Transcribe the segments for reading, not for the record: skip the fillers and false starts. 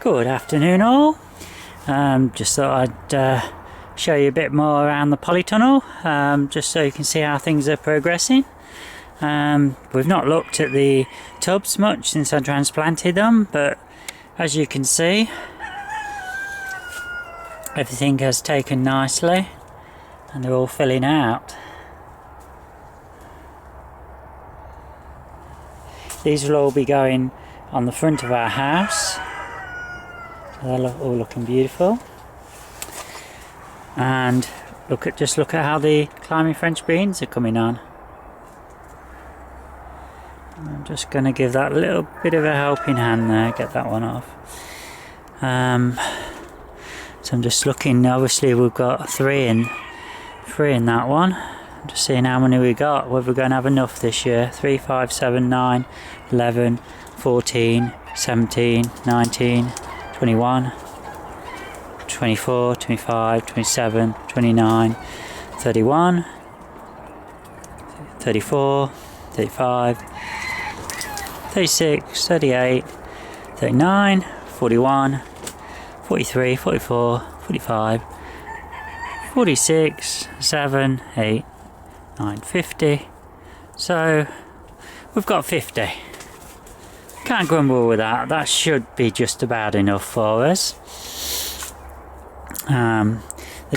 Good afternoon all. Just thought I'd show you a bit more around the polytunnel, just so you can see how things are progressing. We've not looked at the tubs much since I transplanted them, but as you can see, everything has taken nicely and they're all filling out. These will all be going on the front of our house. They're all looking beautiful. And just look at how the climbing French beans are coming on. I'm just going to give that a little bit of a helping hand there, get that one off. So I'm just looking, obviously we've got three in that one. I'm just seeing how many we got, whether we're going to have enough this year. 3, 5, 7, 9, 11, 14, 17, 19, 21, 24, 25, 27, 29, 31, 34, 35, 36, 38, 39, 41, 43, 44, 45, 46, 7, 8, 9, 50. So we've got 50. Can't grumble with that. That should be just about enough for us. The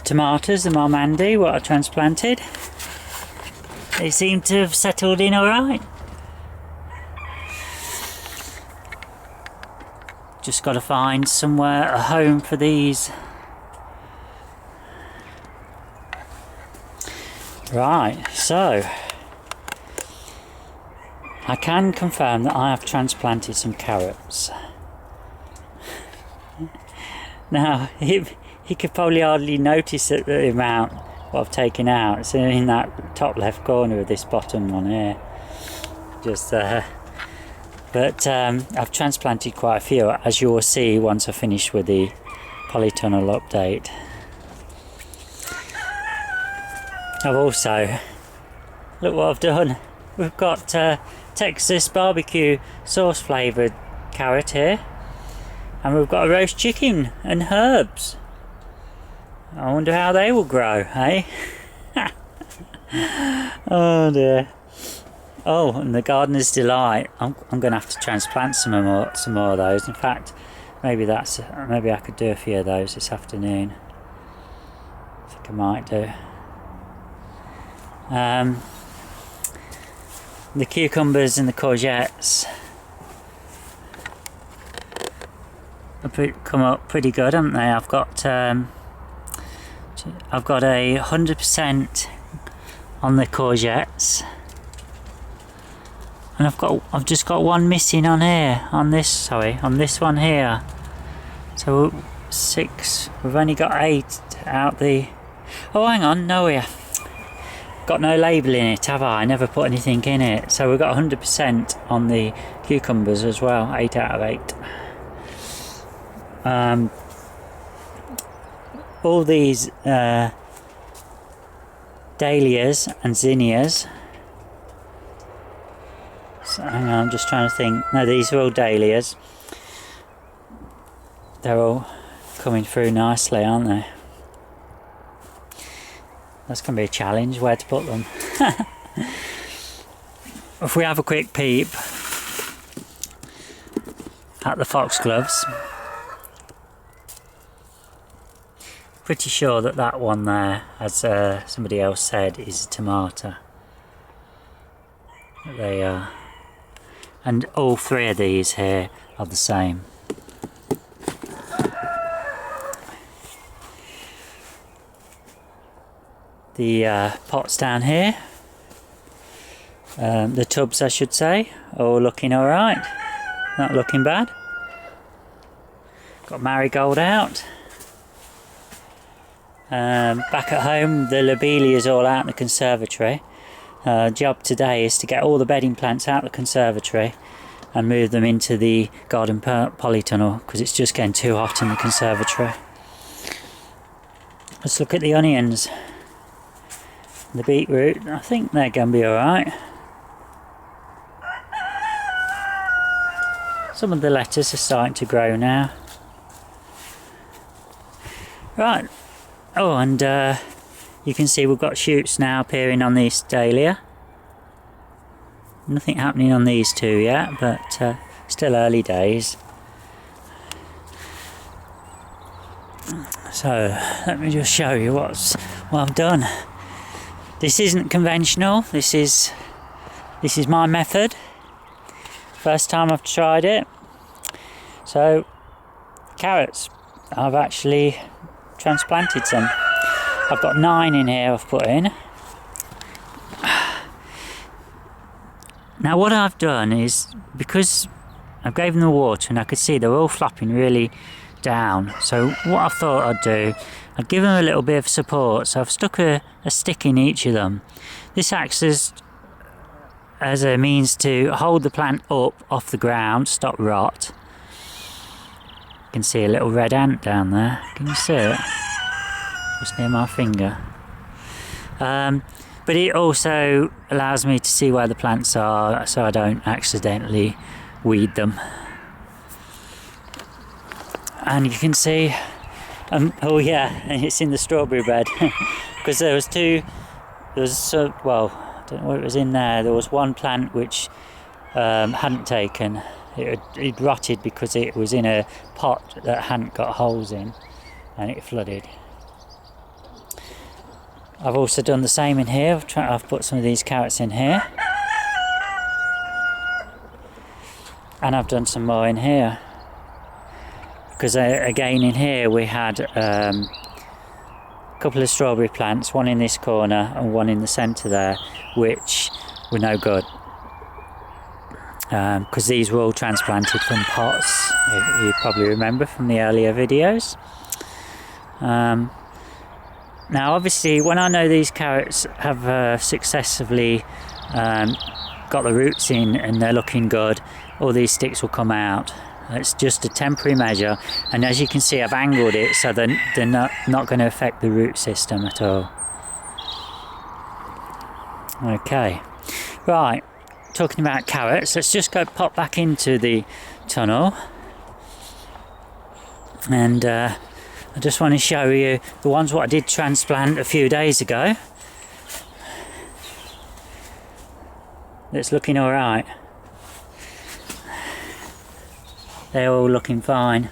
tomatoes, the Marmandi, what I transplanted, they seem to have settled in alright. Just got to find somewhere, a home for these. Right, so I can confirm that I have transplanted some carrots. Now, he could probably hardly notice the amount what I've taken out. It's in that top left corner of this bottom one here. Just there. But I've transplanted quite a few, as you will see once I finish with the polytunnel update. I've also, look what I've done. We've got Texas barbecue sauce flavoured carrot here. And we've got a roast chicken and herbs. I wonder how they will grow, eh? Oh dear. Oh, and the Gardener's Delight. I'm going to have to transplant some more of those. In fact, maybe I could do a few of those this afternoon. I think I might do. The cucumbers and the courgettes have come up pretty good, haven't they? I've got a 100% on the courgettes. And I've just got one missing on here, on this one here. So 6, we've only got 8 out the, oh hang on, no, we got no label in it, have I? I never put anything in it. So we've got 100% on the cucumbers as well, 8 out of 8. All these dahlias and zinnias. So, hang on, I'm just trying to think. No, these are all dahlias. They're all coming through nicely, aren't they? That's going to be a challenge, where to put them. If we have a quick peep at the foxgloves, pretty sure that one there, as somebody else said, is a tomato. They are. And all 3 of these here are the same. The pots down here, the tubs I should say, are all looking alright. Not looking bad. Got marigold out. Back at home, the lobelia is all out in the conservatory. Job today is to get all the bedding plants out of the conservatory and move them into the garden polytunnel, because it's just getting too hot in the conservatory. Let's look at the onions. The beetroot, I think they're going to be alright. Some of the lettuce are starting to grow now. Right. Oh, and you can see we've got shoots now appearing on these dahlia. Nothing happening on these two yet, but still early days. So let me just show you what I've done. This isn't conventional. This is my method. First time I've tried it. So carrots, I've actually transplanted some. I've got 9 in here I've put in. Now what I've done is, because I've gave them the water and I could see they were all flopping really down, so what I thought I'd do, I'd give them a little bit of support. So I've stuck a stick in each of them. This acts as a means to hold the plant up off the ground, stop rot. You can see a little red ant down there. Can you see it? Just near my finger. But it also allows me to see where the plants are, so I don't accidentally weed them. And you can see, oh yeah, it's in the strawberry bed. Because there was well, I don't know what it was in there. There was one plant which hadn't taken. It rotted because it was in a pot that hadn't got holes in, and it flooded. I've also done the same in here. I've put some of these carrots in here, and I've done some more in here, because again in here we had a couple of strawberry plants, one in this corner and one in the centre there, which were no good, because these were all transplanted from pots. You probably remember from the earlier videos. Now obviously when I know these carrots have successfully got the roots in and they're looking good, all these sticks will come out. It's just a temporary measure, and as you can see I've angled it so they're not going to affect the root system at all. Okay, right, talking about carrots, let's just go pop back into the tunnel, and I just want to show you the ones what I did transplant a few days ago. It's looking alright. They're all looking fine.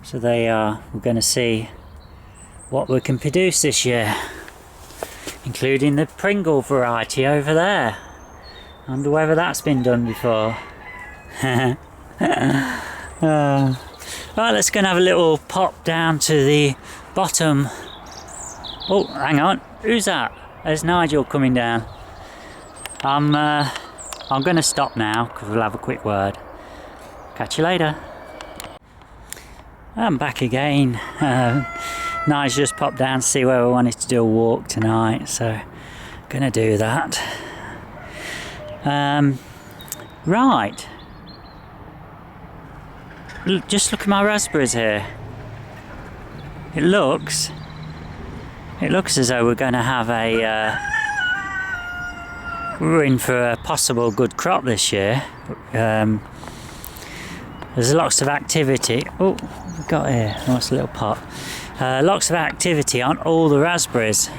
So they are. We're going to see what we can produce this year, including the Pringle variety over there. I wonder whether that's been done before. Right, let's go and have a little pop down to the bottom. Oh, hang on. Who's that? There's Nigel coming down. I'm going to stop now because we'll have a quick word. Catch you later. I'm back again. Nigel just popped down to see where we wanted to do a walk tonight, so going to do that. Right. Just look at my raspberries here. It looks as though we're going to have we're in for a possible good crop this year. There's lots of activity. Oh, what have we got here? Nice little pot. Lots of activity on all the raspberries.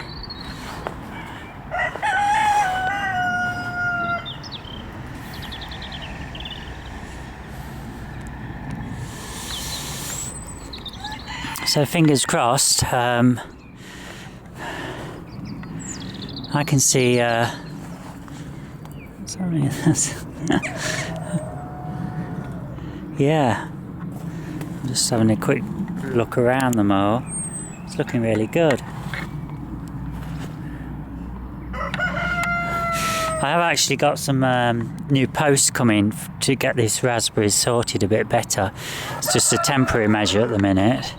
So fingers crossed. I can see. Sorry, yeah. I'm just having a quick look around them all. It's looking really good. I have actually got some new posts coming to get these raspberries sorted a bit better. It's just a temporary measure at the minute.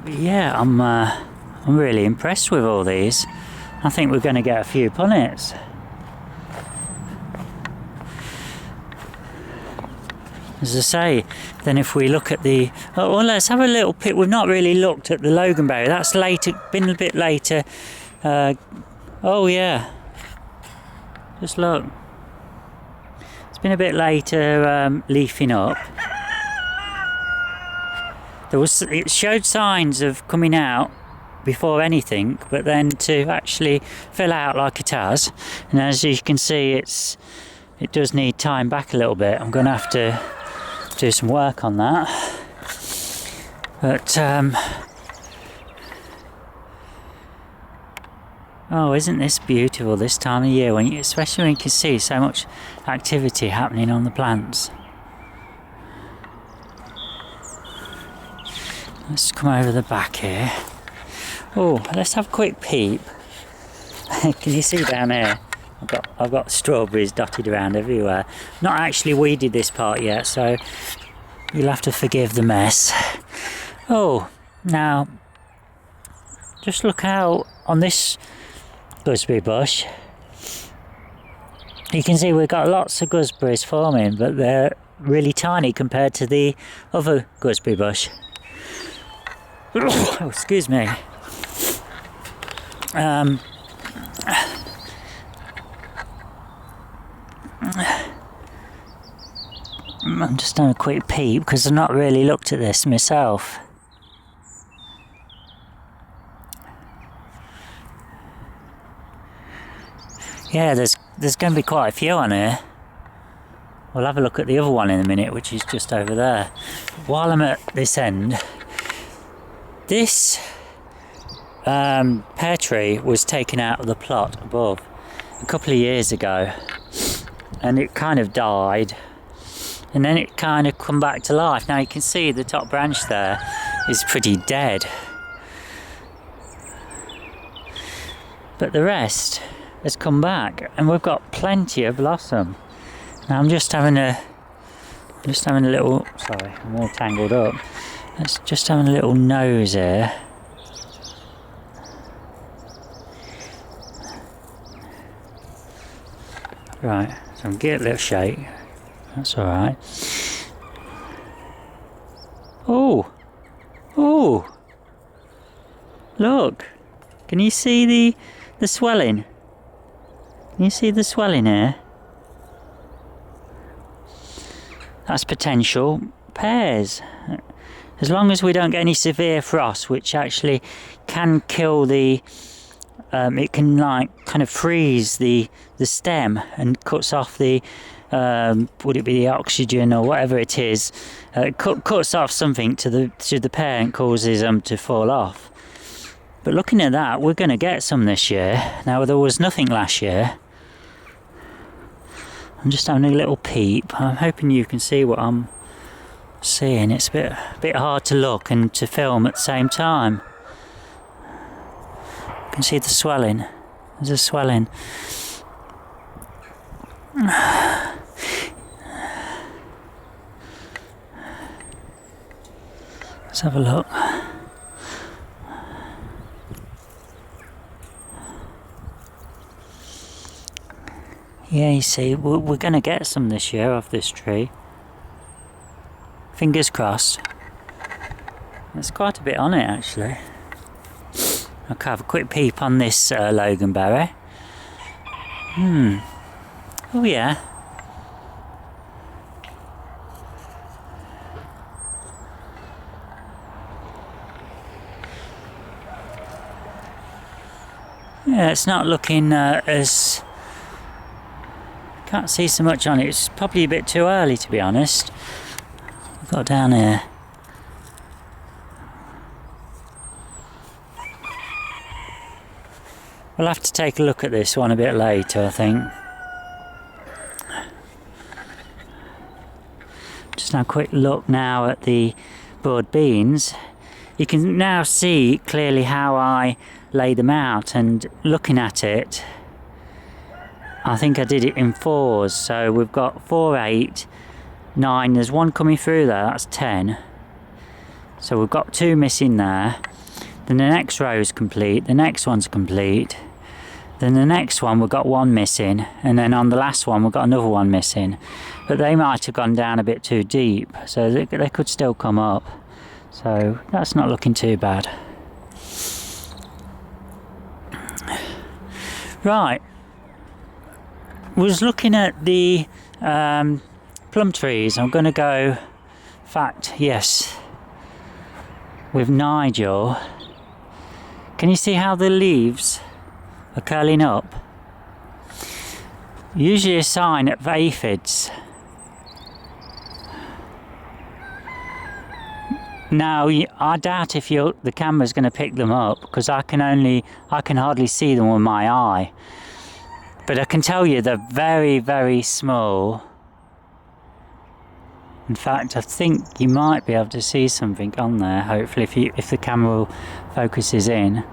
Yeah, I'm really impressed with all these. I think we're going to get a few punnets. As I say, then if we look at the... Oh, well, let's have a little pick. We've not really looked at the loganberry. That's later, been a bit later. Oh, yeah. Just look. It's been a bit later leafing up. It showed signs of coming out before anything, but then to actually fill out like it has, and as you can see, it does need tying back a little bit. I'm going to have to do some work on that, but oh, isn't this beautiful this time of year, especially when you can see so much activity happening on the plants. Let's come over the back here. Oh, let's have a quick peep. Can you see down here? I've got strawberries dotted around everywhere. Not actually weeded this part yet, so you'll have to forgive the mess. Oh, now just look out on this gooseberry bush. You can see we've got lots of gooseberries forming, but they're really tiny compared to the other gooseberry bush. Oh, excuse me. I'm just having a quick peep because I've not really looked at this myself. Yeah, there's going to be quite a few on here. We'll have a look at the other one in a minute, which is just over there. While I'm at this end, this pear tree was taken out of the plot above a couple of years ago, and it kind of died, and then it kind of come back to life. Now you can see the top branch there is pretty dead, but the rest has come back, and we've got plenty of blossom. Now I'm just having a little, sorry, I'm all tangled up. Let's just having a little nose here. Right, so I'm getting a little shake. That's alright. Oh! Oh! Look! Can you see the swelling? Can you see the swelling here? That's potential pears. As long as we don't get any severe frost, which actually can kill it can like kind of freeze the stem and cuts off the, would it be the oxygen or whatever it is, cuts off something to the pear and causes them to fall off. But looking at that, we're going to get some this year. Now there was nothing last year. I'm just having a little peep. I'm hoping you can see what I'm seeing. It's a bit hard to look and to film at the same time. You can see the swelling. There's a swelling. Let's have a look. Yeah, you see, we're going to get some this year off this tree. Fingers crossed. There's quite a bit on it, actually. I'll have a quick peep on this loganberry. Oh, yeah. Yeah, it's not looking as... Can't see so much on it. It's probably a bit too early, to be honest. We've got down here. We'll have to take a look at this one a bit later, I think. Just now a quick look now at the broad beans. You can now see clearly how I lay them out, and looking at it, I think I did it in fours. So we've got 4, 8, 9. There's one coming through there, that's 10. So we've got 2 missing there. Then the next row is complete, the next one's complete. Then the next one we've got 1 missing, and then on the last one we've got another 1 missing. But they might have gone down a bit too deep, so they could still come up. So that's not looking too bad. Right. Was looking at the Plum trees. I'm going to go, in fact, yes, with Nigel. Can you see how the leaves are curling up? Usually a sign of aphids. Now, I doubt if the camera's going to pick them up, because I can hardly see them with my eye. But I can tell you they're very, very small. In fact, I think you might be able to see something on there, hopefully, if the camera focuses in.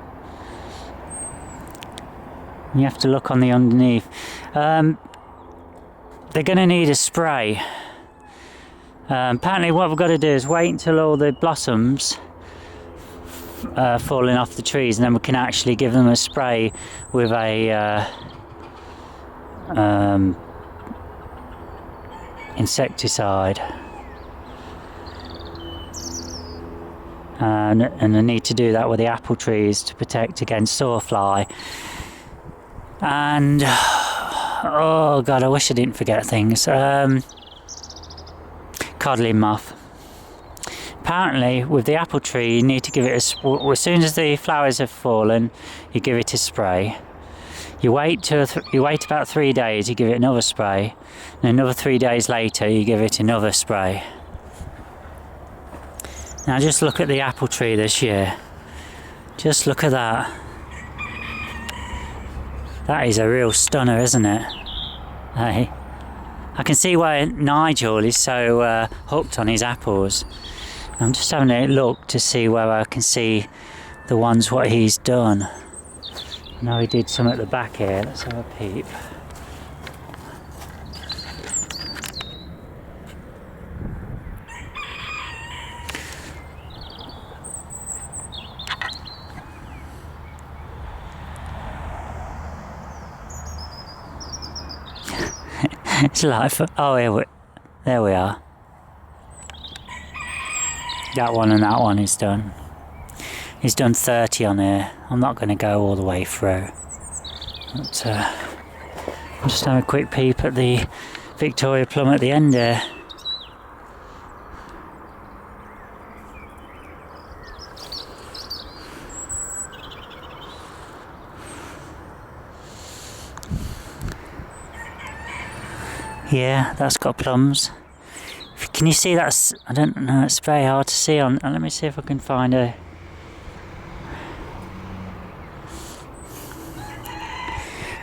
You have to look on the underneath. They're going to need a spray. Apparently what we've got to do is wait until all the blossoms falling off the trees, and then we can actually give them a spray with a insecticide. And I need to do that with the apple trees to protect against sawfly. And oh god, I wish I didn't forget things. Codling moth. Apparently with the apple tree you need to give it as soon as the flowers have fallen, you give it a spray. You wait about 3 days, you give it another spray, and another 3 days later you give it another spray. Now just look at the apple tree this year. Just look at that. That is a real stunner, isn't it? Hey, I can see why Nigel is so hooked on his apples. I'm just having a look to see where I can see the ones what he's done. I know he did some at the back here. Let's have a peep. It's like, oh, there we are. That one and that one is done. He's done 30 on here. I'm not going to go all the way through. But, I'm just having a quick peep at the Victoria plum at the end here. Yeah, that's got plums. Can you see that? I don't know, it's very hard to see on. Let me see if I can find a.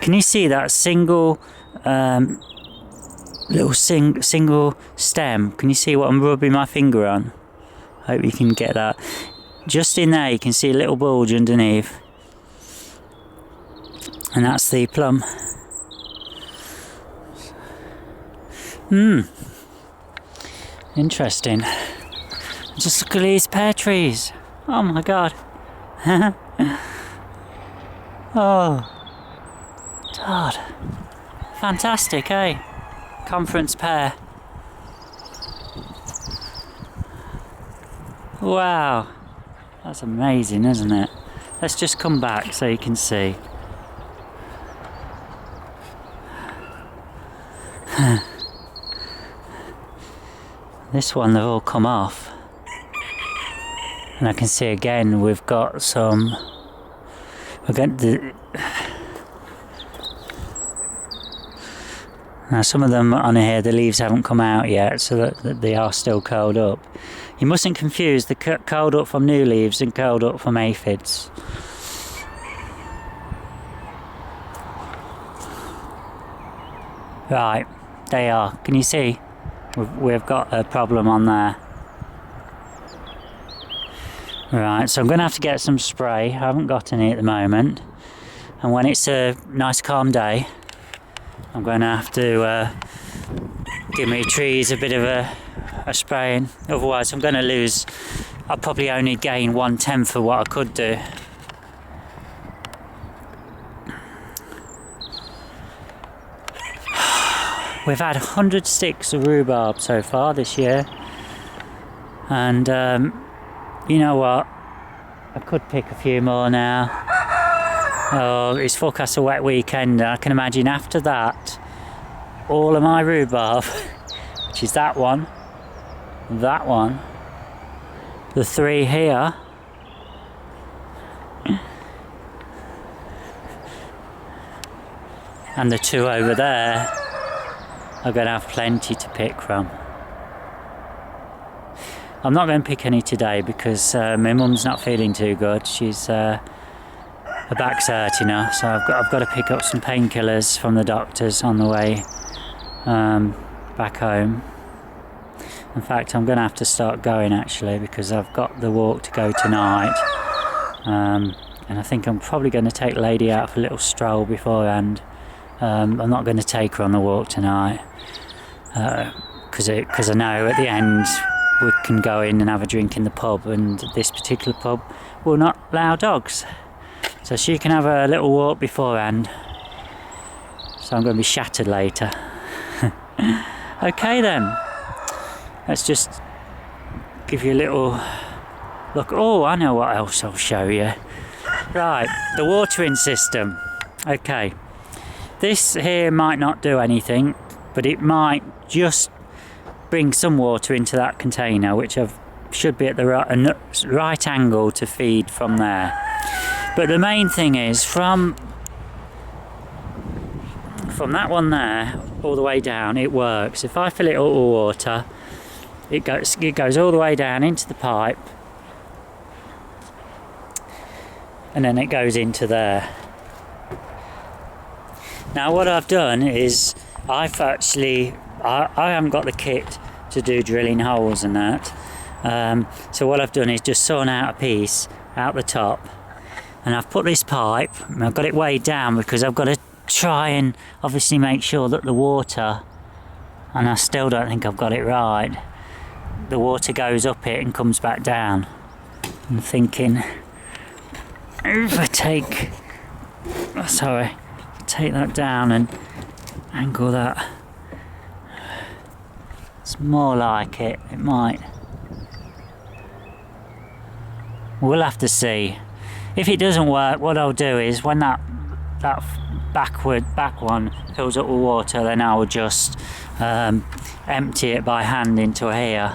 Can you see that single little single stem? Can you see what I'm rubbing my finger on? Hope you can get that. Just in there you can see a little bulge underneath. And that's the plum. Interesting. Just look at these pear trees. Oh my god. Oh. God. Fantastic, eh? Conference pear. Wow. That's amazing, isn't it? Let's just come back so you can see. This one they've all come off, and I can see again we've got some. Now some of them on here, the leaves haven't come out yet, so that they are still curled up. You mustn't confuse the curled up from new leaves and curled up from aphids. Right, they are. Can you see? We've got a problem on there. Right, so I'm going to have to get some spray. I haven't got any at the moment. And when it's a nice calm day, I'm going to have to give my trees a bit of a spraying. Otherwise I'm going to lose. I'll probably only gain 1/10 of what I could do. We've had 100 sticks of rhubarb so far this year, and you know what, I could pick a few more now. Oh, it's forecast a wet weekend, and I can imagine after that all of my rhubarb, which is that one, the 3 here, and the 2 over there are going to have plenty to pick from. I'm not going to pick any today because my mum's not feeling too good. She's her back's hurting her, so I've got to pick up some painkillers from the doctors on the way back home. In fact, I'm going to have to start going actually because I've got the walk to go tonight, and I think I'm probably going to take Lady out for a little stroll beforehand. I'm not going to take her on the walk tonight because I know at the end we can go in and have a drink in the pub, and this particular pub will not allow dogs, so she can have a little walk beforehand, so I'm going to be shattered later. Okay then, let's just give you a little look. Oh, I know what else I'll show you. Right, the watering system. Okay, this here might not do anything, but it might just bring some water into that container, which should be at the right angle to feed from there. But the main thing is from that one there all the way down, it works. If I fill it up with water, it goes all the way down into the pipe, and then it goes into there. Now what I've done is I haven't got the kit to do drilling holes and that, so what I've done is just sawn out a piece out the top, and I've put this pipe, and I've got it weighed down because I've got to try and obviously make sure that the water, and I still don't think I've got it right, the water goes up it and comes back down. I'm thinking if I take that down and angle that, it's more like it might. We'll have to see. If it doesn't work, what I'll do is when that back one fills up with water, then I will just empty it by hand into here.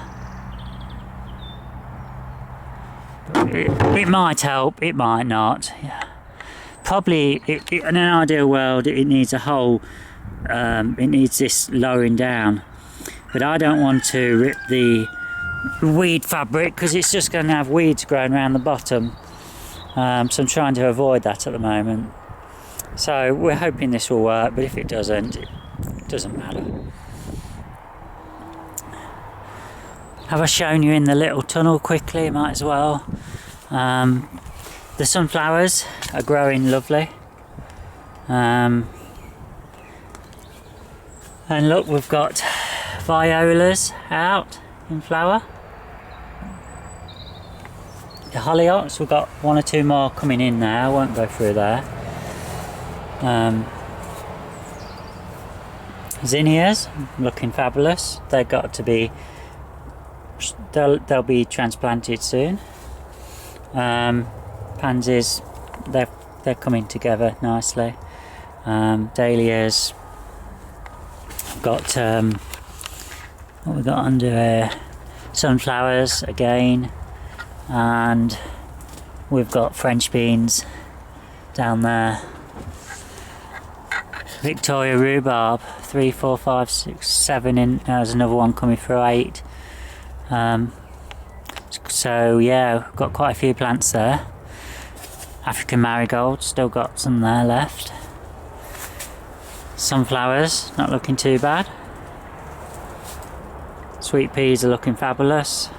It might help, it might not. Probably in an ideal world it needs a hole, it needs this lowering down, but I don't want to rip the weed fabric because it's just going to have weeds growing around the bottom, so I'm trying to avoid that at the moment. So we're hoping this will work, but if it doesn't, it doesn't matter. Have I shown you in the little tunnel quickly? Might as well. The sunflowers are growing lovely, and look, we've got violas out in flower. The hollyoaks, we've got 1 or 2 more coming in now. I won't go through there. Zinnias looking fabulous. They've got to be, they'll be transplanted soon. Pansies, they're coming together nicely. Dahlias, got what we got under here, sunflowers again, and we've got French beans down there. Victoria rhubarb, 3, 4, 5, 6, 7 in. There's another one coming through 8. So yeah, we've got quite a few plants there. African marigold, still got some there left. Sunflowers, not looking too bad. Sweet peas are looking fabulous.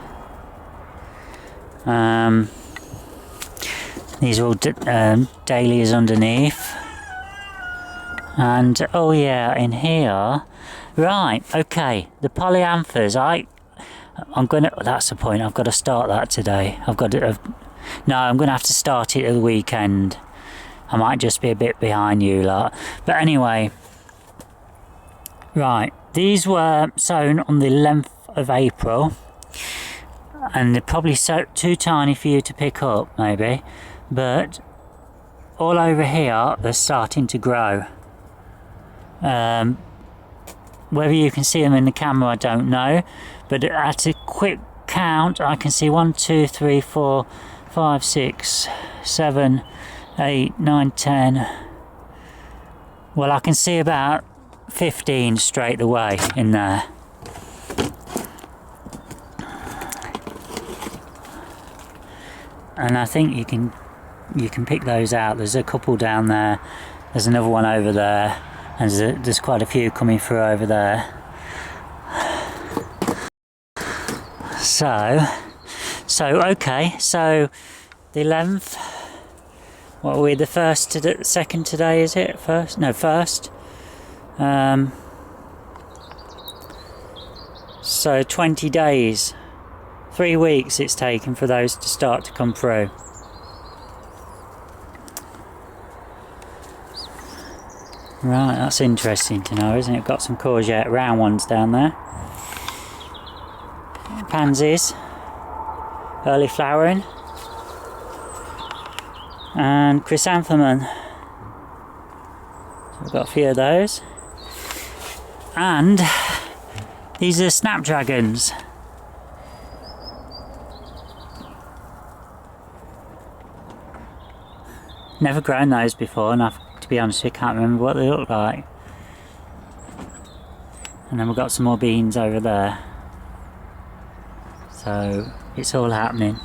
These are all dahlias underneath. And oh yeah, in here, right, okay, the polyanthers, I'm gonna, that's the point, I've got to start that today. I'm gonna have to start it at the weekend. I might just be a bit behind you lot, but anyway, right, these were sown on the 11th of April, and they're probably too tiny for you to pick up maybe, but all over here they're starting to grow. whether you can see them in the camera, I don't know, but at a quick count I can see 1, 2, 3, 4, 5, 6, 7, 8, 9, 10. Well, I can see about 15 straight away in there. And I think you can pick those out. There's a couple down there, there's another one over there, and there's quite a few coming through over there. So okay, so the 11th, what are we, the first to the second today, is it? First? No, first. So 20 days, 3 weeks it's taken for those to start to come through. Right, that's interesting to know, isn't it? Got some courgette round ones down there. Pansies, early flowering, and chrysanthemum. So we've got a few of those. And these are snapdragons. Never grown those before, and to be honest, I can't remember what they look like. And then we've got some more beans over there. So it's all happening.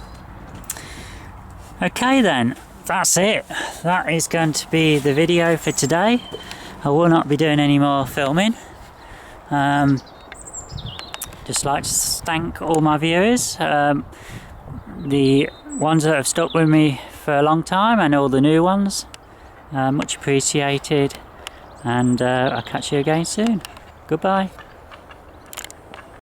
Okay then, that's it. That is going to be the video for today. I will not be doing any more filming. Just like to thank all my viewers, the ones that have stuck with me for a long time and all the new ones. Much appreciated, and I'll catch you again soon. Goodbye.